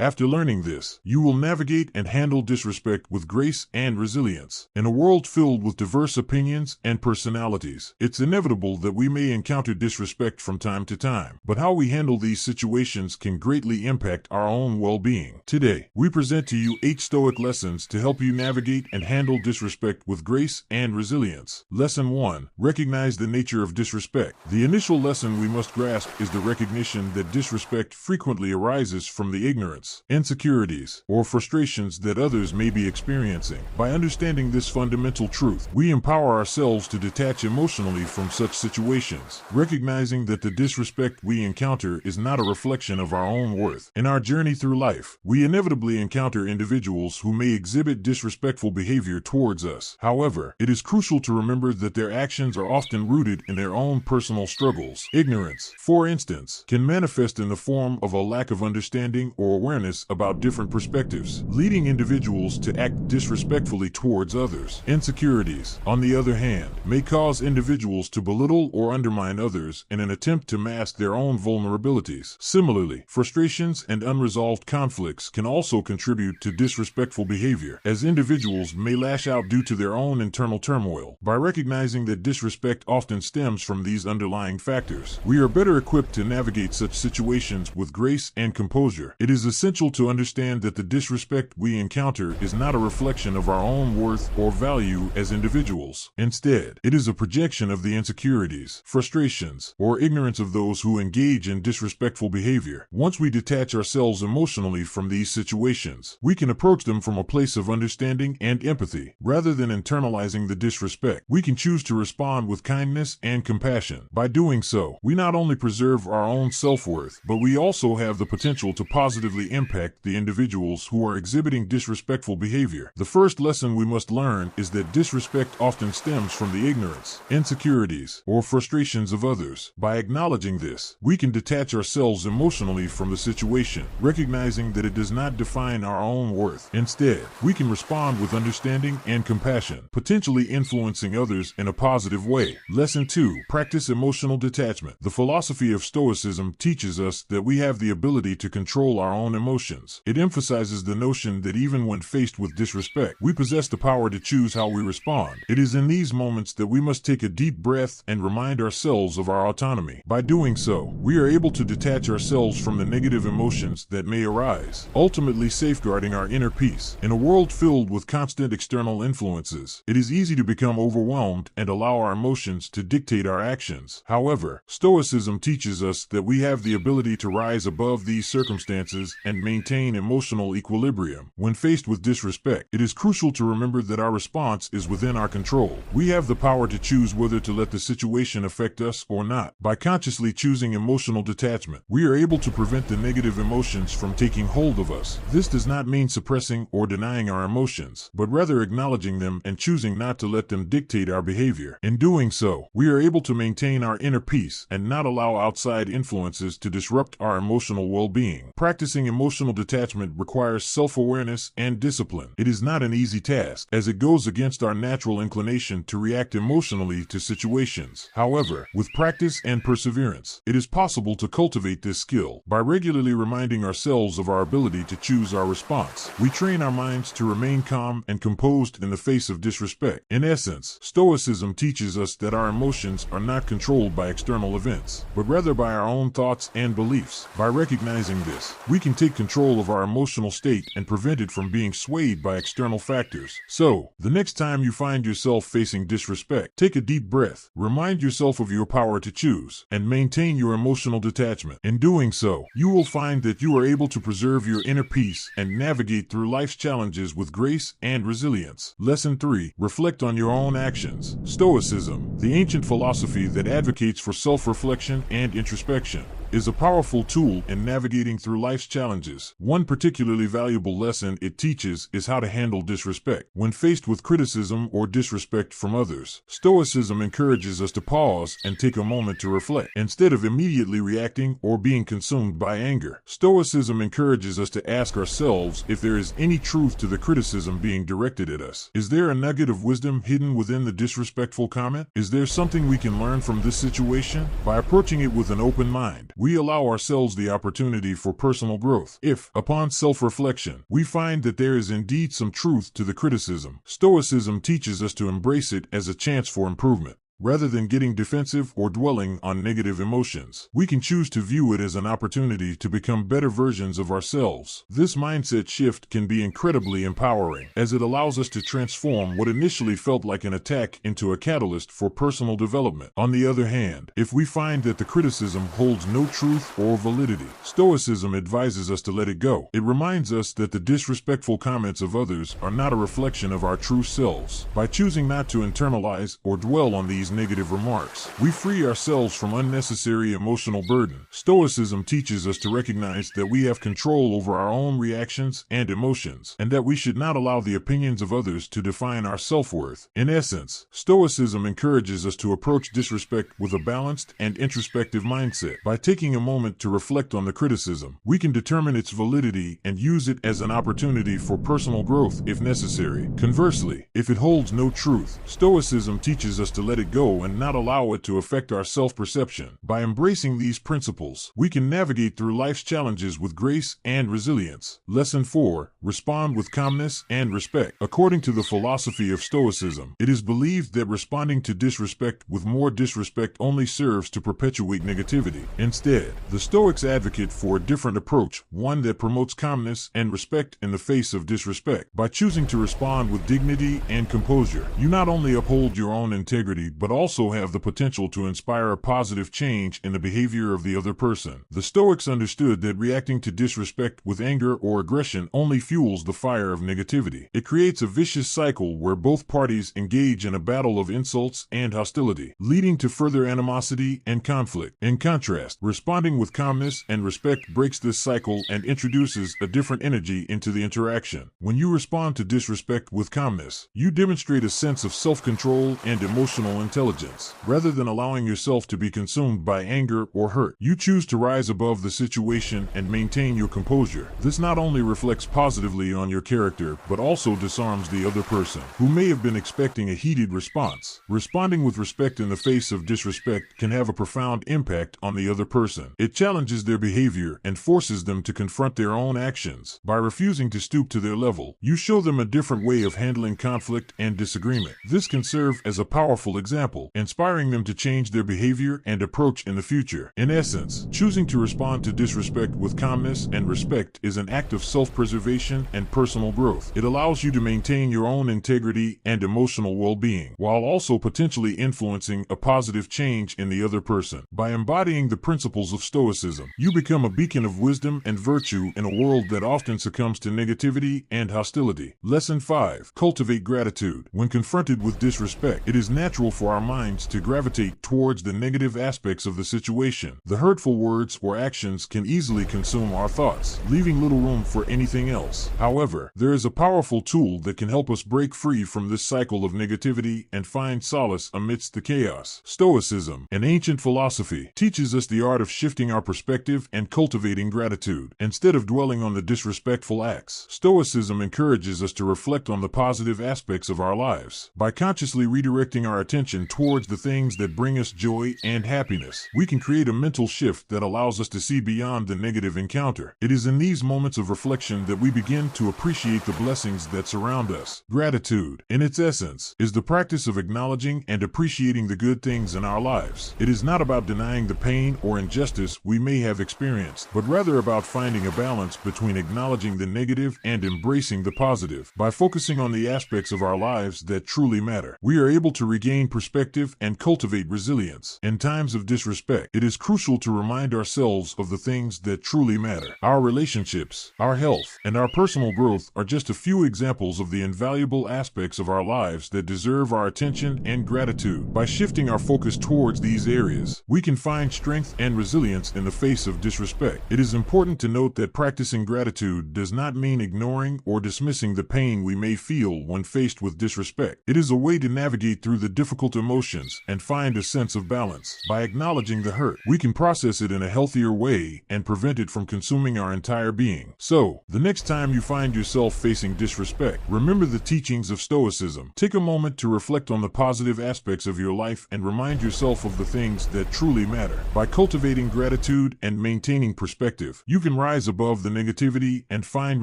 After learning this, you will navigate and handle disrespect with grace and resilience. In a world filled with diverse opinions and personalities, it's inevitable that we may encounter disrespect from time to time. But how we handle these situations can greatly impact our own well-being. Today, we present to you 8 Stoic lessons to help you navigate and handle disrespect with grace and resilience. Lesson 1. Recognize the nature of disrespect. The initial lesson we must grasp is the recognition that disrespect frequently arises from the ignorance, insecurities, or frustrations that others may be experiencing. By understanding this fundamental truth, we empower ourselves to detach emotionally from such situations, recognizing that the disrespect we encounter is not a reflection of our own worth. In our journey through life, we inevitably encounter individuals who may exhibit disrespectful behavior towards us. However, it is crucial to remember that their actions are often rooted in their own personal struggles. Ignorance, for instance, can manifest in the form of a lack of understanding or awareness about different perspectives, leading individuals to act disrespectfully towards others. Insecurities, on the other hand, may cause individuals to belittle or undermine others in an attempt to mask their own vulnerabilities. Similarly, frustrations and unresolved conflicts can also contribute to disrespectful behavior, as individuals may lash out due to their own internal turmoil. By recognizing that disrespect often stems from these underlying factors, we are better equipped to navigate such situations with grace and composure. It is essential to understand that the disrespect we encounter is not a reflection of our own worth or value as individuals. Instead, it is a projection of the insecurities, frustrations, or ignorance of those who engage in disrespectful behavior. Once we detach ourselves emotionally from these situations, we can approach them from a place of understanding and empathy. Rather than internalizing the disrespect, we can choose to respond with kindness and compassion. By doing so, we not only preserve our own self-worth, but we also have the potential to positively impact the individuals who are exhibiting disrespectful behavior. The first lesson we must learn is that disrespect often stems from the ignorance, insecurities, or frustrations of others. By acknowledging this, we can detach ourselves emotionally from the situation, recognizing that it does not define our own worth. Instead, we can respond with understanding and compassion, potentially influencing others in a positive way. Lesson 2. Practice emotional detachment. The philosophy of Stoicism teaches us that we have the ability to control our own emotions. It emphasizes the notion that even when faced with disrespect, we possess the power to choose how we respond. It is in these moments that we must take a deep breath and remind ourselves of our autonomy. By doing so, we are able to detach ourselves from the negative emotions that may arise, ultimately safeguarding our inner peace. In a world filled with constant external influences, it is easy to become overwhelmed and allow our emotions to dictate our actions. However, Stoicism teaches us that we have the ability to rise above these circumstances and maintain emotional equilibrium. When faced with disrespect, it is crucial to remember that our response is within our control. We have the power to choose whether to let the situation affect us or not. By consciously choosing emotional detachment, we are able to prevent the negative emotions from taking hold of us. This does not mean suppressing or denying our emotions, but rather acknowledging them and choosing not to let them dictate our behavior. In doing so, we are able to maintain our inner peace and not allow outside influences to disrupt our emotional well-being. Practicing emotional detachment requires self-awareness and discipline. It is not an easy task, as it goes against our natural inclination to react emotionally to situations. However, with practice and perseverance, it is possible to cultivate this skill. By regularly reminding ourselves of our ability to choose our response, we train our minds to remain calm and composed in the face of disrespect. In essence, Stoicism teaches us that our emotions are not controlled by external events, but rather by our own thoughts and beliefs. By recognizing this, we can take control of our emotional state and prevent it from being swayed by external factors. So, the next time you find yourself facing disrespect, take a deep breath, remind yourself of your power to choose, and maintain your emotional detachment. In doing so, you will find that you are able to preserve your inner peace and navigate through life's challenges with grace and resilience. Lesson 3. Reflect on your own actions. Stoicism, the ancient philosophy that advocates for self-reflection and introspection, is a powerful tool in navigating through life's challenges. One particularly valuable lesson it teaches is how to handle disrespect. When faced with criticism or disrespect from others, Stoicism encourages us to pause and take a moment to reflect. Instead of immediately reacting or being consumed by anger, Stoicism encourages us to ask ourselves if there is any truth to the criticism being directed at us. Is there a nugget of wisdom hidden within the disrespectful comment? Is there something we can learn from this situation? By approaching it with an open mind, we allow ourselves the opportunity for personal growth. If, upon self-reflection, we find that there is indeed some truth to the criticism, Stoicism teaches us to embrace it as a chance for improvement. Rather than getting defensive or dwelling on negative emotions, we can choose to view it as an opportunity to become better versions of ourselves. This mindset shift can be incredibly empowering, as it allows us to transform what initially felt like an attack into a catalyst for personal development. On the other hand, if we find that the criticism holds no truth or validity, Stoicism advises us to let it go. It reminds us that the disrespectful comments of others are not a reflection of our true selves. By choosing not to internalize or dwell on these negative remarks, we free ourselves from unnecessary emotional burden. Stoicism teaches us to recognize that we have control over our own reactions and emotions, and that we should not allow the opinions of others to define our self-worth. In essence, Stoicism encourages us to approach disrespect with a balanced and introspective mindset. By taking a moment to reflect on the criticism, we can determine its validity and use it as an opportunity for personal growth if necessary. Conversely, if it holds no truth, Stoicism teaches us to let it go and not allow it to affect our self-perception. By embracing these principles, we can navigate through life's challenges with grace and resilience. Lesson 4. Respond with calmness and respect. According to the philosophy of Stoicism, it is believed that responding to disrespect with more disrespect only serves to perpetuate negativity. Instead, the Stoics advocate for a different approach, one that promotes calmness and respect in the face of disrespect. By choosing to respond with dignity and composure, you not only uphold your own integrity, but also have the potential to inspire a positive change in the behavior of the other person. The Stoics understood that reacting to disrespect with anger or aggression only fuels the fire of negativity. It creates a vicious cycle where both parties engage in a battle of insults and hostility, leading to further animosity and conflict. In contrast, responding with calmness and respect breaks this cycle and introduces a different energy into the interaction. When you respond to disrespect with calmness, you demonstrate a sense of self-control and emotional intelligence. Rather than allowing yourself to be consumed by anger or hurt, you choose to rise above the situation and maintain your composure. This not only reflects positively on your character, but also disarms the other person, who may have been expecting a heated response. Responding with respect in the face of disrespect can have a profound impact on the other person. It challenges their behavior and forces them to confront their own actions. By refusing to stoop to their level, you show them a different way of handling conflict and disagreement. This can serve as a powerful example, inspiring them to change their behavior and approach in the future. In essence, choosing to respond to disrespect with calmness and respect is an act of self-preservation and personal growth. It allows you to maintain your own integrity and emotional well-being, while also potentially influencing a positive change in the other person. By embodying the principles of Stoicism, you become a beacon of wisdom and virtue in a world that often succumbs to negativity and hostility. Lesson 5. Cultivate gratitude. When confronted with disrespect, it is natural for our minds to gravitate towards the negative aspects of the situation. The hurtful words or actions can easily consume our thoughts, leaving little room for anything else. However, there is a powerful tool that can help us break free from this cycle of negativity and find solace amidst the chaos. Stoicism, an ancient philosophy, teaches us the art of shifting our perspective and cultivating gratitude. Instead of dwelling on the disrespectful acts, Stoicism encourages us to reflect on the positive aspects of our lives. By consciously redirecting our attention towards the things that bring us joy and happiness, we can create a mental shift that allows us to see beyond the negative encounter. It is in these moments of reflection that we begin to appreciate the blessings that surround us. Gratitude, in its essence, is the practice of acknowledging and appreciating the good things in our lives. It is not about denying the pain or injustice we may have experienced, but rather about finding a balance between acknowledging the negative and embracing the positive. By focusing on the aspects of our lives that truly matter, we are able to regain perspective and cultivate resilience. In times of disrespect, it is crucial to remind ourselves of the things that truly matter. Our relationships, our health, and our personal growth are just a few examples of the invaluable aspects of our lives that deserve our attention and gratitude. By shifting our focus towards these areas, we can find strength and resilience in the face of disrespect. It is important to note that practicing gratitude does not mean ignoring or dismissing the pain we may feel when faced with disrespect. It is a way to navigate through the difficult emotions and find a sense of balance. By acknowledging the hurt, we can process it in a healthier way and prevent it from consuming our entire being. So, the next time you find yourself facing disrespect, remember the teachings of Stoicism. Take a moment to reflect on the positive aspects of your life and remind yourself of the things that truly matter. By cultivating gratitude and maintaining perspective, you can rise above the negativity and find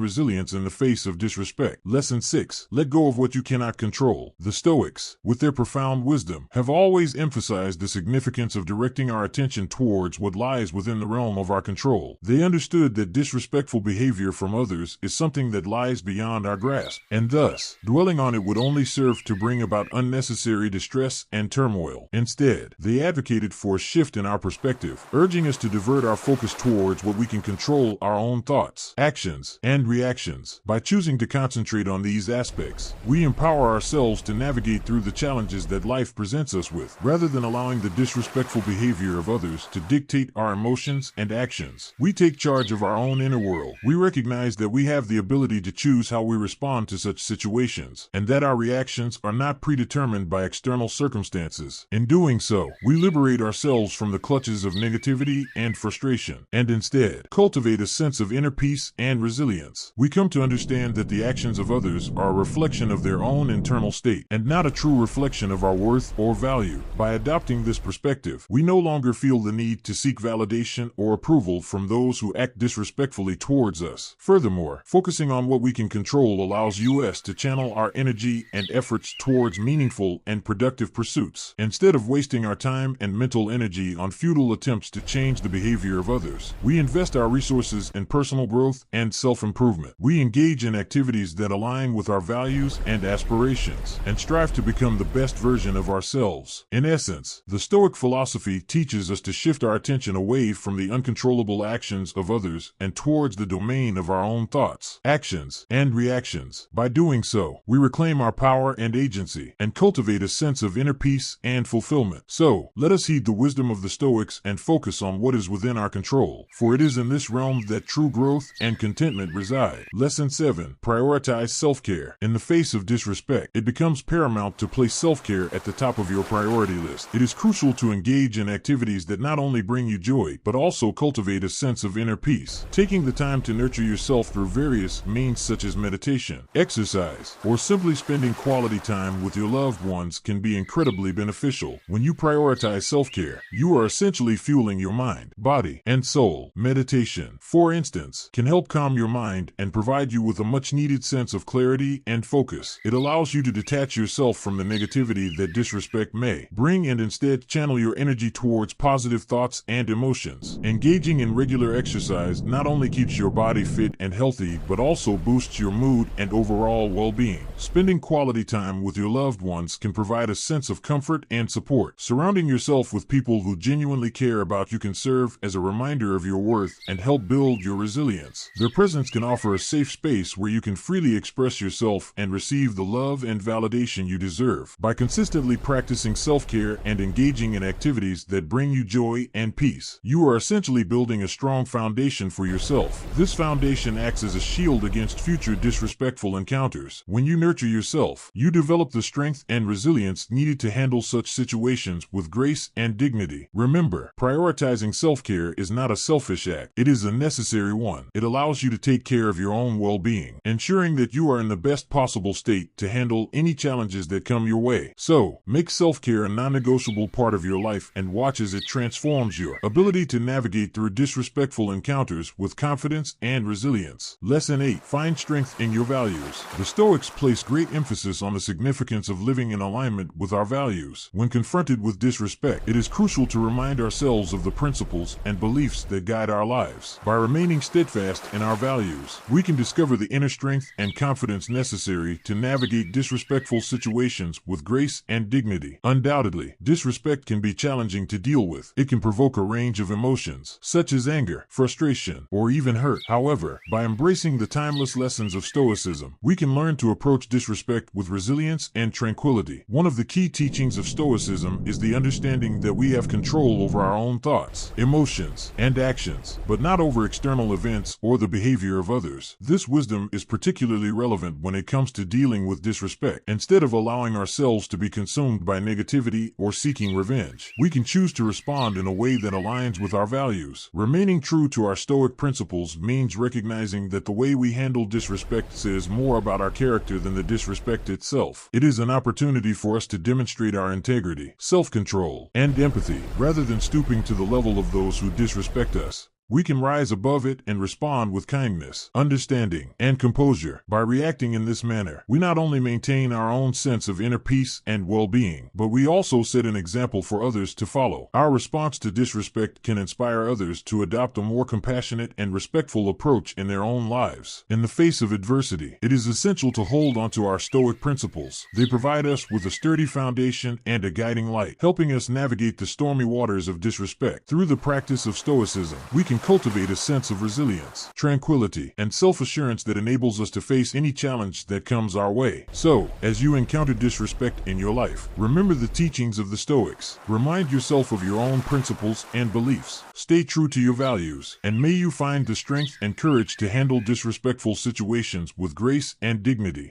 resilience in the face of disrespect. Lesson 6. Let go of what you cannot control. The Stoics, with their profound wisdom, have always emphasized the significance of directing our attention towards what lies within the realm of our control. They understood that disrespectful behavior from others is something that lies beyond our grasp, and thus, dwelling on it would only serve to bring about unnecessary distress and turmoil. Instead, they advocated for a shift in our perspective, urging us to divert our focus towards what we can control: our own thoughts, actions, and reactions. By choosing to concentrate on these aspects, we empower ourselves to navigate through the challenges that life presents us with, rather than allowing the disrespectful behavior of others to dictate our emotions and actions. We take charge of our own inner world. We recognize that we have the ability to choose how we respond to such situations, and that our reactions are not predetermined by external circumstances. In doing so, we liberate ourselves from the clutches of negativity and frustration, and instead cultivate a sense of inner peace and resilience. We come to understand that the actions of others are a reflection of their own internal state, and not a true reflection of our worth or value. By adopting this perspective, we no longer feel the need to seek validation or approval from those who act disrespectfully towards us. Furthermore, focusing on what we can control allows us to channel our energy and efforts towards meaningful and productive pursuits. Instead of wasting our time and mental energy on futile attempts to change the behavior of others, we invest our resources in personal growth and self-improvement. We engage in activities that align with our values and aspirations, and strive to become the best version of ourselves. In essence, the Stoic philosophy teaches us to shift our attention away from the uncontrollable actions of others and towards the domain of our own thoughts, actions, and reactions. By doing so, we reclaim our power and agency, and cultivate a sense of inner peace and fulfillment. So, let us heed the wisdom of the Stoics and focus on what is within our control, for it is in this realm that true growth and contentment reside. Lesson 7. Prioritize self-care. In the face of disrespect, it becomes paramount to place self-care at the top of your priority list. It is crucial to engage in activities that not only bring you joy, but also cultivate a sense of inner peace. Taking the time to nurture yourself through various means such as meditation, exercise, or simply spending quality time with your loved ones can be incredibly beneficial. When you prioritize self-care, you are essentially fueling your mind, body, and soul. Meditation, for instance, can help calm your mind and provide you with a much-needed sense of clarity and focus. It allows you to detach yourself from the negativity that disrespect may bring and instead channel your energy towards positive thoughts and emotions. Engaging in regular exercise not only keeps your body fit and healthy, but also boosts your mood and overall well-being. Spending quality time with your loved ones can provide a sense of comfort and support. Surrounding yourself with people who genuinely care about you can serve as a reminder of your worth and help build your resilience. Their presence can offer a safe space where you can freely express yourself and receive the love and validation you deserve. By consistently practicing self-care and engaging in activities that bring you joy and peace, you are essentially building a strong foundation for yourself. This foundation acts as a shield against future disrespectful encounters. When you nurture yourself, you develop the strength and resilience needed to handle such situations with grace and dignity. Remember, prioritizing self-care is not a selfish act. It is a necessary one. It allows you to take care of your own well-being, ensuring that you are in the best possible state to handle any challenges that come your way. So, make self-care a non-negotiable part of your life and watch as it transforms your ability to navigate through disrespectful encounters with confidence and resilience. Lesson 8. Find strength in your values. The Stoics place great emphasis on the significance of living in alignment with our values. When confronted with disrespect, it is crucial to remind ourselves of the principles and beliefs that guide our lives. By remaining steadfast in our values, we can discover the inner strength and confidence necessary to navigate disrespectful situations with grace and dignity. Undoubtedly, disrespect can be challenging to deal with. It can provoke a range of emotions, such as anger, frustration, or even hurt. However, by embracing the timeless lessons of Stoicism, we can learn to approach disrespect with resilience and tranquility. One of the key teachings of Stoicism is the understanding that we have control over our own thoughts, emotions, and actions, but not over external events or the behavior of others. This wisdom is particularly relevant when it comes to dealing with disrespect. Instead of allowing ourselves to be consumed consumed by negativity or seeking revenge. We can choose to respond in a way that aligns with our values. Remaining true to our Stoic principles means recognizing that the way we handle disrespect says more about our character than the disrespect itself. It is an opportunity for us to demonstrate our integrity, self-control, and empathy, rather than stooping to the level of those who disrespect us. We can rise above it and respond with kindness, understanding, and composure. By reacting in this manner, we not only maintain our own sense of inner peace and well-being, but we also set an example for others to follow. Our response to disrespect can inspire others to adopt a more compassionate and respectful approach in their own lives. In the face of adversity, it is essential to hold onto our Stoic principles. They provide us with a sturdy foundation and a guiding light, helping us navigate the stormy waters of disrespect. Through the practice of Stoicism, we can cultivate a sense of resilience, tranquility, and self-assurance that enables us to face any challenge that comes our way. So, as you encounter disrespect in your life, remember the teachings of the Stoics. Remind yourself of your own principles and beliefs. Stay true to your values, and may you find the strength and courage to handle disrespectful situations with grace and dignity.